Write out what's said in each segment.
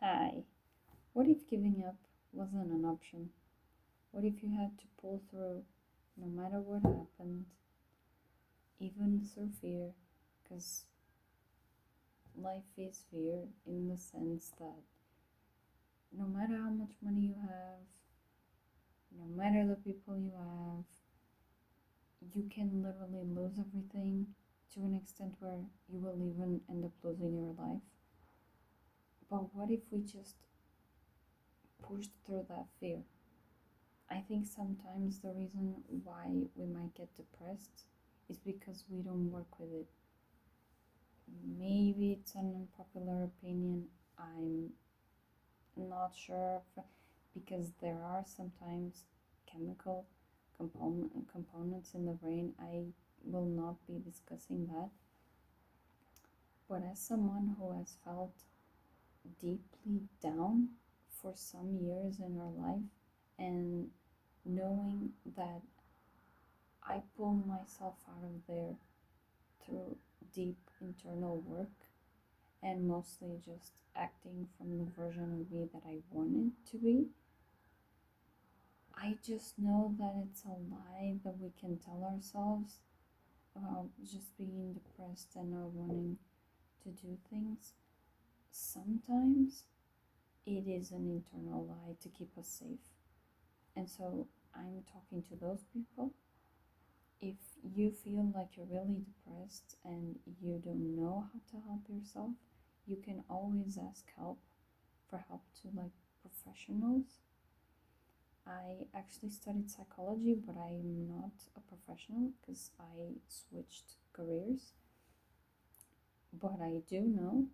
Hi. What if giving up wasn't an option? What if you had to pull through no matter what happened, even through fear? Because life is fear in the sense that no matter how much money you have, no matter the people you have, you can literally lose everything to an extent where you will even end up losing your life. But what if we just pushed through that fear? I think sometimes the reason why we might get depressed is because we don't work with it. Maybe it's an unpopular opinion. I'm not sure because there are sometimes chemical components in the brain. I will not be discussing that. But as someone who has felt deeply down for some years in our life, and knowing that I pull myself out of there through deep internal work and mostly just acting from the version of me that I wanted to be, I just know that it's a lie that we can tell ourselves about just being depressed and not wanting to do things. Sometimes it is an internal lie to keep us safe. And so I'm talking to those people. If you feel like you're really depressed and you don't know how to help yourself, you can always ask for help to like professionals. I actually studied psychology, but I'm not a professional because I switched careers. But I do know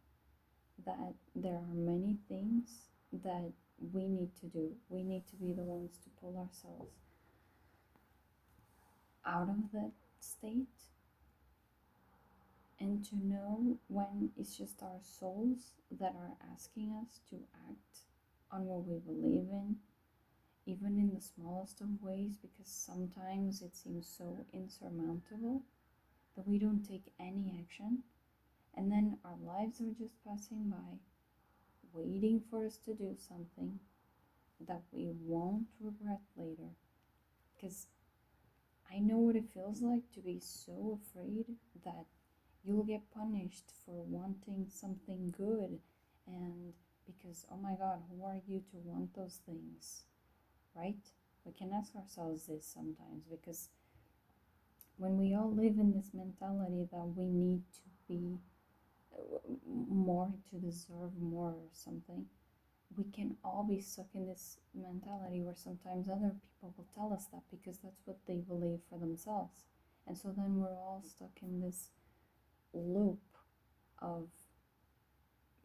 that there are many things that we need to do. We need to be the ones to pull ourselves out of that state and to know when it's just our souls that are asking us to act on what we believe in, even in the smallest of ways, because sometimes it seems so insurmountable that we don't take any action, and then our lives are just passing by, waiting for us to do something that we won't regret later. Because I know what it feels like to be so afraid that you'll get punished for wanting something good, and because, oh my god, who are you to want those things, right? We can ask ourselves this sometimes because when we all live in this mentality that we need to be more to deserve more or something, we can all be stuck in this mentality where sometimes other people will tell us that because that's what they believe for themselves. And so then we're all stuck in this loop of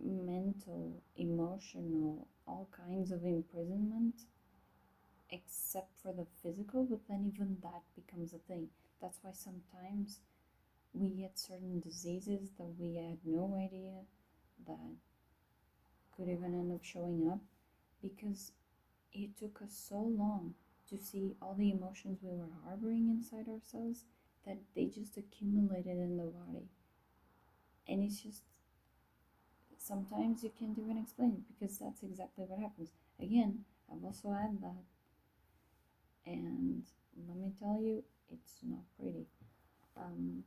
mental, emotional, all kinds of imprisonment, except for the physical, but then even that becomes a thing. That's why sometimes we get certain diseases that we had no idea that could even end up showing up because it took us so long to see all the emotions we were harboring inside ourselves that they just accumulated in the body. And it's just sometimes you can't even explain it because that's exactly what happens. Again, I've also had that, and let me tell you, it's not pretty. Um,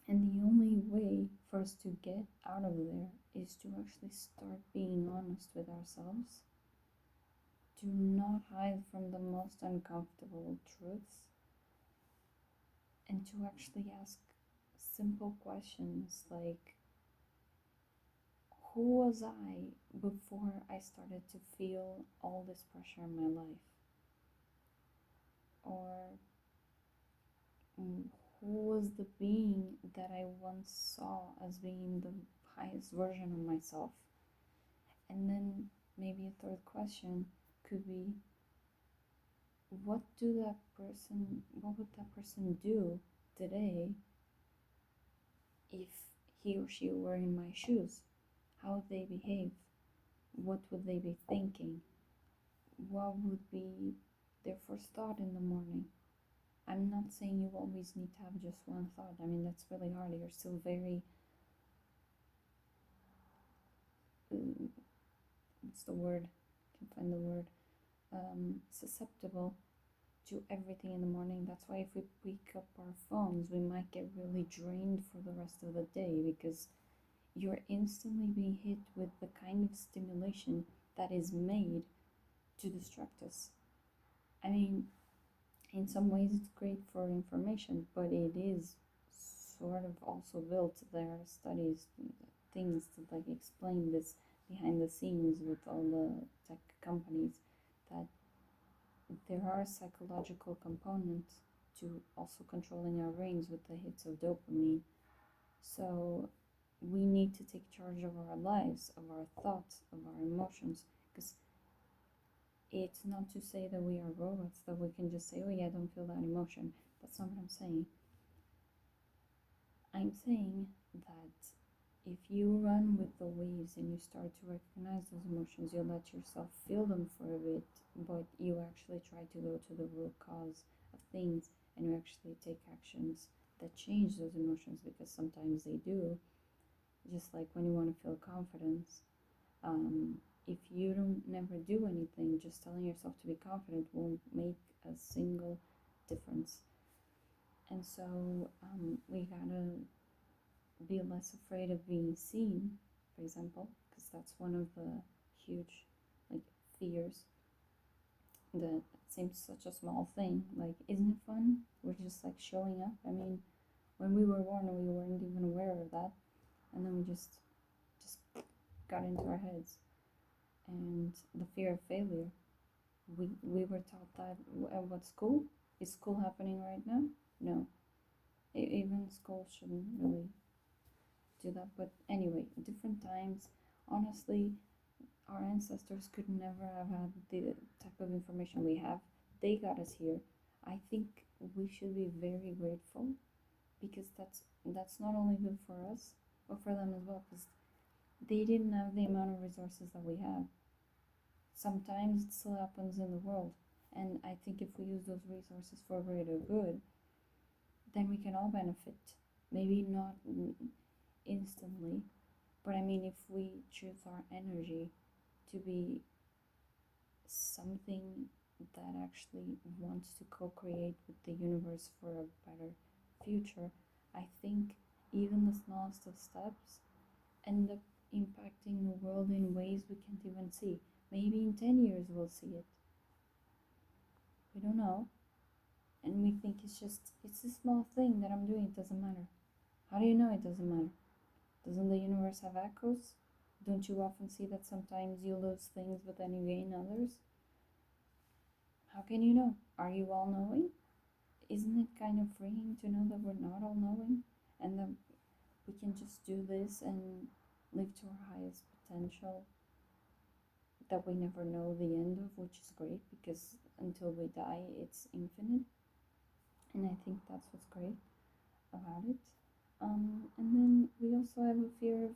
and the only way for us to get out of there is to actually start being honest with ourselves, to not hide from the most uncomfortable truths, and to actually ask simple questions like, who was I before I started to feel all this pressure in my life? Or who was the being that I once saw as being the highest version of myself? And then maybe a third question could be, what would that person do today if he or she were in my shoes? How would they behave? What would they be thinking? What would be their first thought in the morning? I'm not saying you always need to have just one thought. I mean, that's really hard. You're still very what's the word? Can't find the word. Susceptible to everything in the morning. That's why if we pick up our phones, we might get really drained for the rest of the day because you're instantly being hit with the kind of stimulation that is made to distract us. I mean, in some ways it's great for information, but it is sort of also built. There are studies, things that like explain this behind the scenes with all the tech companies, that there are psychological components to also controlling our brains with the hits of dopamine. So we need to take charge of our lives, of our thoughts, of our emotions, because it's not to say that we are robots, that we can just say, oh yeah, I don't feel that emotion. That's not what I'm saying. I'm saying that if you run with the waves and you start to recognize those emotions, you let yourself feel them for a bit, but you actually try to go to the root cause of things and you actually take actions that change those emotions, because sometimes they do. Just like when you want to feel confidence, if you don't never do anything, just telling yourself to be confident won't make a single difference. And so we gotta be less afraid of being seen, for example, because that's one of the huge like fears that seems such a small thing. Like, isn't it fun? We're just like showing up. I mean, when we were born, we weren't even aware of that, and then we just got into our heads. And the fear of failure. We were taught that at what school? Is school happening right now? No. Even school shouldn't really do that. But anyway, different times. Honestly, our ancestors could never have had the type of information we have. They got us here. I think we should be very grateful, because that's not only good for us, but for them as well, because they didn't have the amount of resources that we have. Sometimes it still happens in the world, and I think if we use those resources for greater good, then we can all benefit. Maybe not instantly, but I mean, if we choose our energy to be something that actually wants to co-create with the universe for a better future, I think even the smallest of steps end up impacting the world in ways we can't even see. Maybe in 10 years we'll see it. We don't know. And we think it's a small thing that I'm doing, it doesn't matter. How do you know it doesn't matter? Doesn't the universe have echoes? Don't you often see that sometimes you lose things but then you gain others? How can you know? Are you all knowing? Isn't it kind of freeing to know that we're not all knowing and that we can just do this and live to our highest potential that we never know the end of, which is great because until we die, it's infinite. And I think that's what's great about it. And then we also have a fear of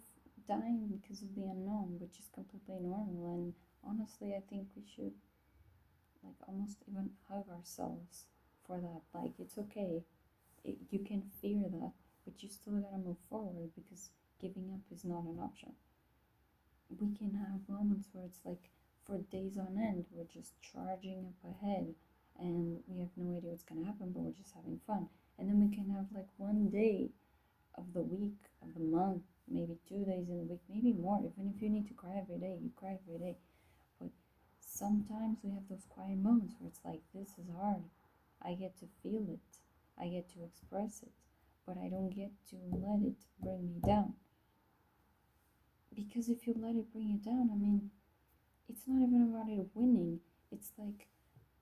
dying because of the unknown, which is completely normal. And honestly, I think we should like almost even hug ourselves for that. Like, it's okay. You can fear that, but you still gotta move forward because giving up is not an option. We can have moments where it's like for days on end, we're just charging up ahead and we have no idea what's gonna happen, but we're just having fun. And then we can have like one day of the week, of the month, maybe 2 days in the week, maybe more. Even if you need to cry every day, you cry every day. But sometimes we have those quiet moments where it's like, this is hard. I get to feel it, I get to express it, but I don't get to let it bring me down. Because if you let it bring you down, I mean, it's not even about it winning. It's like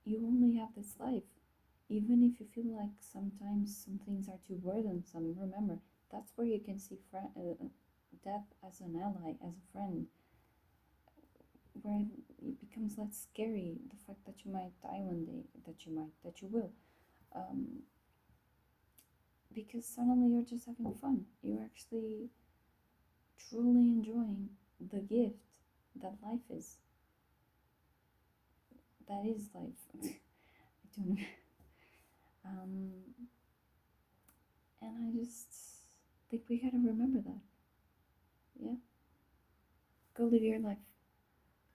you only have this life. Even if you feel like sometimes some things are too burdensome, remember, that's where you can see death as an ally, as a friend, where it becomes less scary, the fact that you might die one day, that you will. Um, because suddenly you're just having fun. You're actually truly enjoying the gift that life is. That is life. I don't know. Um, and I just think we gotta remember that. Yeah. Go live your life.